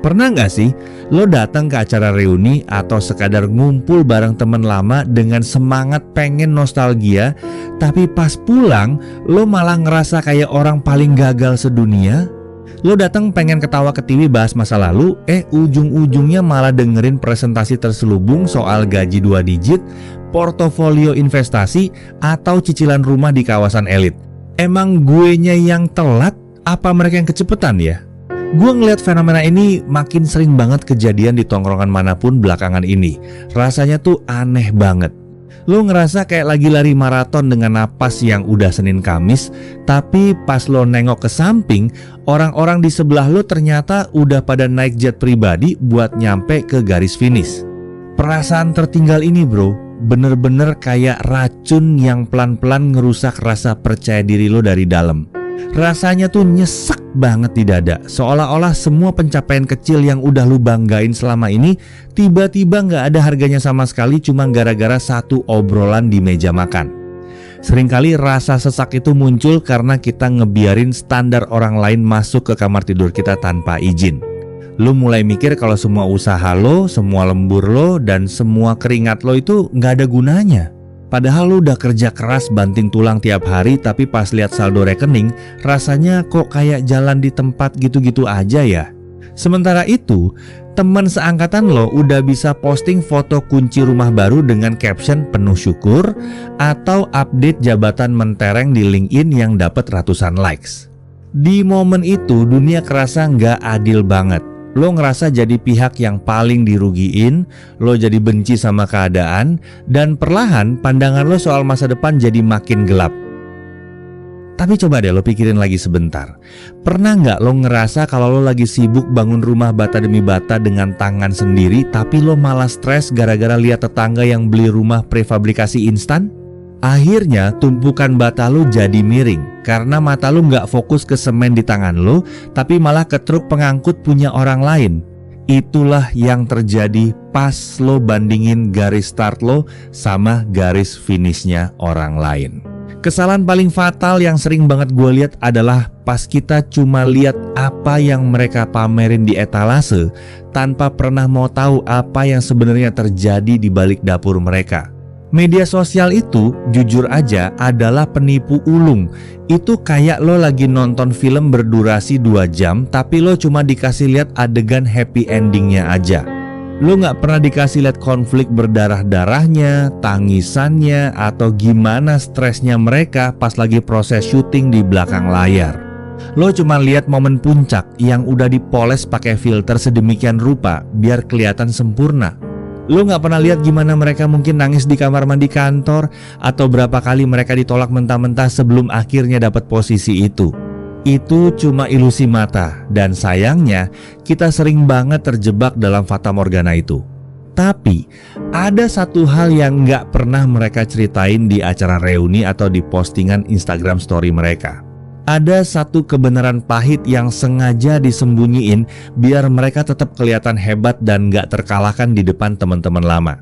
Pernah nggak sih lo datang ke acara reuni atau sekadar ngumpul bareng temen lama dengan semangat pengen nostalgia, tapi pas pulang lo malah ngerasa kayak orang paling gagal sedunia? Lo datang pengen ketawa ketiwi bahas masa lalu, ujung-ujungnya malah dengerin presentasi terselubung soal gaji 2 digit, portofolio investasi, atau cicilan rumah di kawasan elit. Emang guenya yang telat, apa mereka yang kecepetan ya? Gue ngeliat fenomena ini makin sering banget kejadian di tongkrongan manapun belakangan ini. Rasanya tuh aneh banget. Lo ngerasa kayak lagi lari maraton dengan napas yang udah Senin Kamis, tapi pas lo nengok ke samping, orang-orang di sebelah lo ternyata udah pada naik jet pribadi buat nyampe ke garis finish. Perasaan tertinggal ini bro, bener-bener kayak racun yang pelan-pelan ngerusak rasa percaya diri lo dari dalam. Rasanya tuh nyesek banget di dada, seolah-olah semua pencapaian kecil yang udah lu banggain selama ini tiba-tiba gak ada harganya sama sekali cuma gara-gara satu obrolan di meja makan. Seringkali rasa sesak itu muncul karena kita ngebiarin standar orang lain masuk ke kamar tidur kita tanpa izin. Lu mulai mikir kalau semua usaha lo, semua lembur lo, dan semua keringat lo itu gak ada gunanya. Padahal lu udah kerja keras banting tulang tiap hari, tapi pas lihat saldo rekening rasanya kok kayak jalan di tempat gitu-gitu aja ya. Sementara itu, teman seangkatan lo udah bisa posting foto kunci rumah baru dengan caption penuh syukur, atau update jabatan mentereng di LinkedIn yang dapat ratusan likes. Di momen itu dunia kerasa nggak adil banget. Lo ngerasa jadi pihak yang paling dirugiin, lo jadi benci sama keadaan, dan perlahan pandangan lo soal masa depan jadi makin gelap. Tapi coba deh lo pikirin lagi sebentar. Pernah nggak lo ngerasa kalau lo lagi sibuk bangun rumah bata demi bata dengan tangan sendiri, tapi lo malah stres gara-gara lihat tetangga yang beli rumah prefabrikasi instan? Akhirnya tumpukan bata lo jadi miring karena mata lo nggak fokus ke semen di tangan lo, tapi malah ke truk pengangkut punya orang lain. Itulah yang terjadi pas lo bandingin garis start lo sama garis finishnya orang lain. Kesalahan paling fatal yang sering banget gue lihat adalah pas kita cuma lihat apa yang mereka pamerin di etalase tanpa pernah mau tahu apa yang sebenarnya terjadi di balik dapur mereka. Media sosial itu jujur aja adalah penipu ulung. Itu kayak lo lagi nonton film berdurasi 2 jam tapi lo cuma dikasih lihat adegan happy endingnya aja. Lo gak pernah dikasih lihat konflik berdarah-darahnya, tangisannya, atau gimana stresnya mereka pas lagi proses syuting di belakang layar. Lo cuma lihat momen puncak yang udah dipoles pakai filter sedemikian rupa biar kelihatan sempurna. Lo gak pernah lihat gimana mereka mungkin nangis di kamar mandi kantor, atau berapa kali mereka ditolak mentah-mentah sebelum akhirnya dapat posisi itu. Itu cuma ilusi mata, dan sayangnya kita sering banget terjebak dalam fatamorgana itu. Tapi ada satu hal yang gak pernah mereka ceritain di acara reuni atau di postingan Instagram story mereka. Ada satu kebenaran pahit yang sengaja disembunyiin biar mereka tetap kelihatan hebat dan gak terkalahkan di depan teman-teman lama.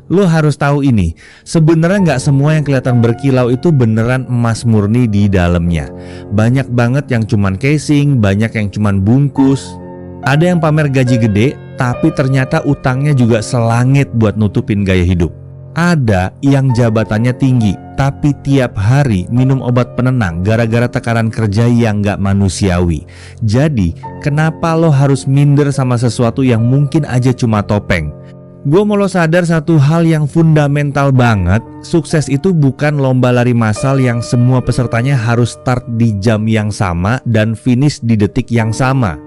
Lo harus tahu ini, sebenarnya gak semua yang kelihatan berkilau itu beneran emas murni di dalamnya. Banyak banget yang cuman casing, banyak yang cuman bungkus. Ada yang pamer gaji gede, tapi ternyata utangnya juga selangit buat nutupin gaya hidup. Ada yang jabatannya tinggi, tapi tiap hari minum obat penenang gara-gara tekanan kerja yang gak manusiawi. Jadi, kenapa lo harus minder sama sesuatu yang mungkin aja cuma topeng? Gue mau lo sadar satu hal yang fundamental banget. Sukses itu bukan lomba lari massal yang semua pesertanya harus start di jam yang sama dan finish di detik yang sama.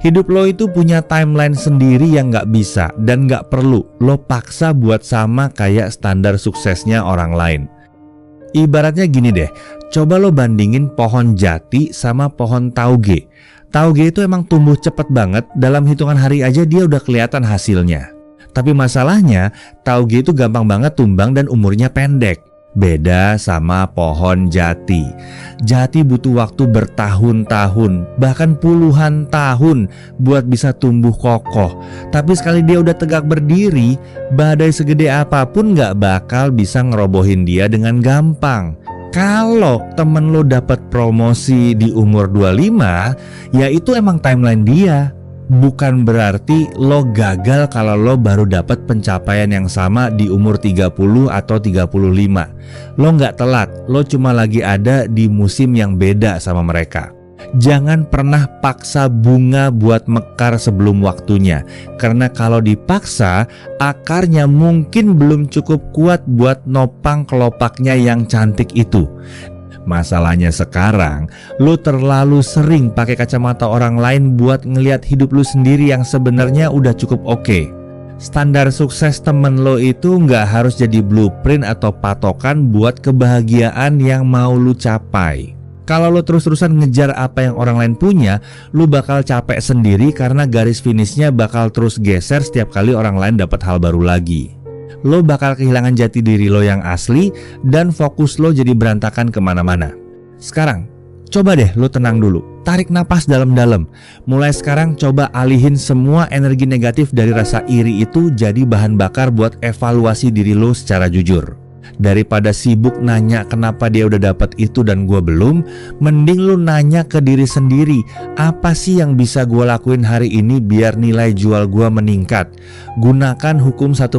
Hidup lo itu punya timeline sendiri yang gak bisa dan gak perlu lo paksa buat sama kayak standar suksesnya orang lain. Ibaratnya gini deh, coba lo bandingin pohon jati sama pohon tauge. Tauge itu emang tumbuh cepet banget, dalam hitungan hari aja dia udah kelihatan hasilnya. Tapi masalahnya, tauge itu gampang banget tumbang dan umurnya pendek. Beda sama pohon jati. Jati butuh waktu bertahun-tahun, bahkan puluhan tahun buat bisa tumbuh kokoh. Tapi sekali dia udah tegak berdiri, badai segede apapun gak bakal bisa ngerobohin dia dengan gampang. Kalau temen lo dapat promosi di umur 25, ya itu emang timeline dia. Bukan berarti lo gagal kalau lo baru dapat pencapaian yang sama di umur 30 atau 35. Lo nggak telat, lo cuma lagi ada di musim yang beda sama mereka. Jangan pernah paksa bunga buat mekar sebelum waktunya, karena kalau dipaksa, akarnya mungkin belum cukup kuat buat nopang kelopaknya yang cantik itu. Masalahnya sekarang, lo terlalu sering pakai kacamata orang lain buat ngelihat hidup lo sendiri yang sebenarnya udah cukup oke. Standar sukses temen lo itu nggak harus jadi blueprint atau patokan buat kebahagiaan yang mau lo capai. Kalau lo terus-terusan ngejar apa yang orang lain punya, lo bakal capek sendiri karena garis finishnya bakal terus geser setiap kali orang lain dapat hal baru lagi. Lo bakal kehilangan jati diri lo yang asli dan fokus lo jadi berantakan kemana-mana. Sekarang, coba deh lo tenang dulu. Tarik napas dalam-dalam. Mulai sekarang coba alihin semua energi negatif dari rasa iri itu jadi bahan bakar buat evaluasi diri lo secara jujur. Daripada sibuk nanya kenapa dia udah dapat itu dan gua belum, mending lu nanya ke diri sendiri, apa sih yang bisa gua lakuin hari ini biar nilai jual gua meningkat. Gunakan hukum 1%.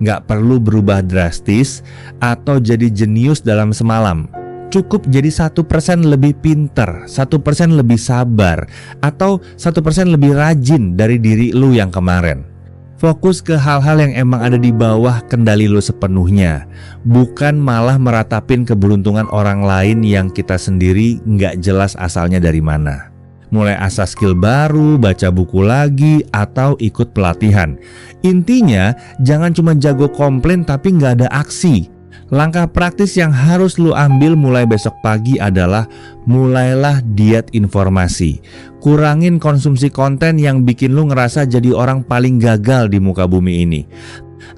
Nggak perlu berubah drastis atau jadi jenius dalam semalam. Cukup jadi 1% lebih pinter, 1% lebih sabar, atau 1% lebih rajin dari diri lu yang kemarin. Fokus ke hal-hal yang emang ada di bawah kendali lo sepenuhnya, bukan malah meratapin keberuntungan orang lain yang kita sendiri nggak jelas asalnya dari mana. Mulai asah skill baru, baca buku lagi, atau ikut pelatihan. Intinya jangan cuma jago komplain tapi nggak ada aksi. Langkah praktis yang harus lu ambil mulai besok pagi adalah mulailah diet informasi. Kurangin konsumsi konten yang bikin lu ngerasa jadi orang paling gagal di muka bumi ini.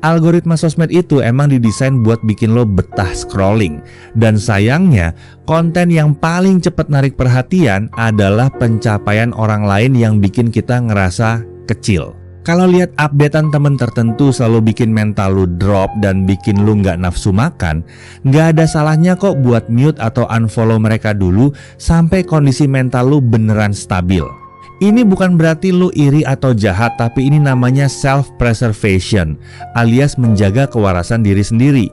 Algoritma sosmed itu emang didesain buat bikin lo betah scrolling. Dan sayangnya, konten yang paling cepat narik perhatian adalah pencapaian orang lain yang bikin kita ngerasa kecil. Kalau lihat updatean temen tertentu selalu bikin mental lu drop dan bikin lu nggak nafsu makan, nggak ada salahnya kok buat mute atau unfollow mereka dulu sampai kondisi mental lu beneran stabil. Ini bukan berarti lu iri atau jahat, tapi ini namanya self-preservation, alias menjaga kewarasan diri sendiri.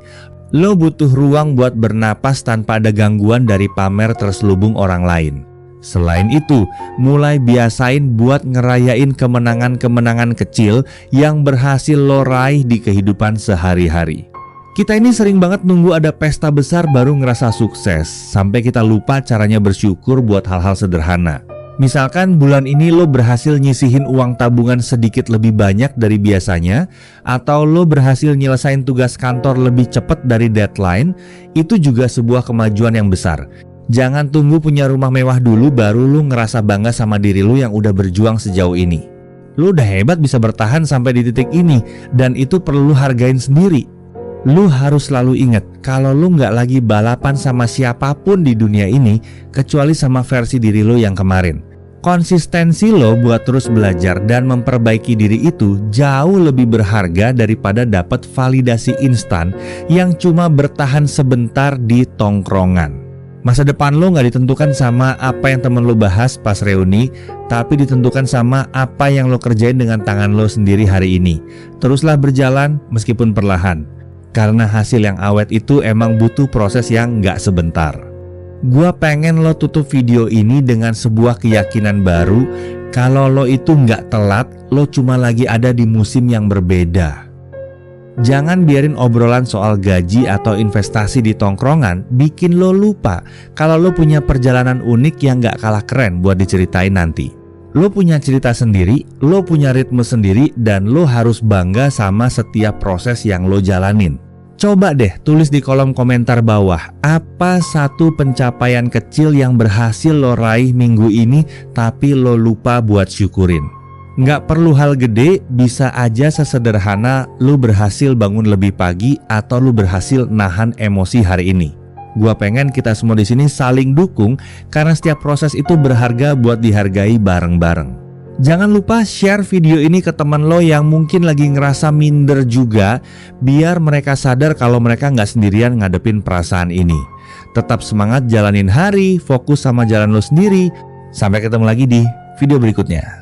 Lo butuh ruang buat bernapas tanpa ada gangguan dari pamer terselubung orang lain. Selain itu, mulai biasain buat ngerayain kemenangan-kemenangan kecil yang berhasil lo raih di kehidupan sehari-hari. Kita ini sering banget nunggu ada pesta besar baru ngerasa sukses, sampai kita lupa caranya bersyukur buat hal-hal sederhana. Misalkan bulan ini lo berhasil nyisihin uang tabungan sedikit lebih banyak dari biasanya, atau lo berhasil nyelesain tugas kantor lebih cepat dari deadline, itu juga sebuah kemajuan yang besar. Jangan tunggu punya rumah mewah dulu baru lu ngerasa bangga sama diri lu yang udah berjuang sejauh ini. Lu udah hebat bisa bertahan sampai di titik ini, dan itu perlu lu hargain sendiri. Lu harus selalu ingat kalau lu nggak lagi balapan sama siapapun di dunia ini kecuali sama versi diri lu yang kemarin. Konsistensi lo buat terus belajar dan memperbaiki diri itu jauh lebih berharga daripada dapat validasi instan yang cuma bertahan sebentar di tongkrongan. Masa depan lo gak ditentukan sama apa yang temen lo bahas pas reuni, tapi ditentukan sama apa yang lo kerjain dengan tangan lo sendiri hari ini. Teruslah berjalan meskipun perlahan, karena hasil yang awet itu emang butuh proses yang gak sebentar. Gua pengen lo tutup video ini dengan sebuah keyakinan baru, kalau lo itu gak telat, lo cuma lagi ada di musim yang berbeda. Jangan biarin obrolan soal gaji atau investasi di tongkrongan bikin lo lupa kalau lo punya perjalanan unik yang gak kalah keren buat diceritain nanti. Lo punya cerita sendiri, lo punya ritme sendiri, dan lo harus bangga sama setiap proses yang lo jalanin. Coba deh tulis di kolom komentar bawah, apa satu pencapaian kecil yang berhasil lo raih minggu ini tapi lo lupa buat syukurin. Nggak perlu hal gede, bisa aja sesederhana lu berhasil bangun lebih pagi atau lu berhasil nahan emosi hari ini. Gua pengen kita semua di sini saling dukung karena setiap proses itu berharga buat dihargai bareng-bareng. Jangan lupa share video ini ke teman lo yang mungkin lagi ngerasa minder juga, biar mereka sadar kalau mereka nggak sendirian ngadepin perasaan ini. Tetap semangat jalanin hari, fokus sama jalan lo sendiri. Sampai ketemu lagi di video berikutnya.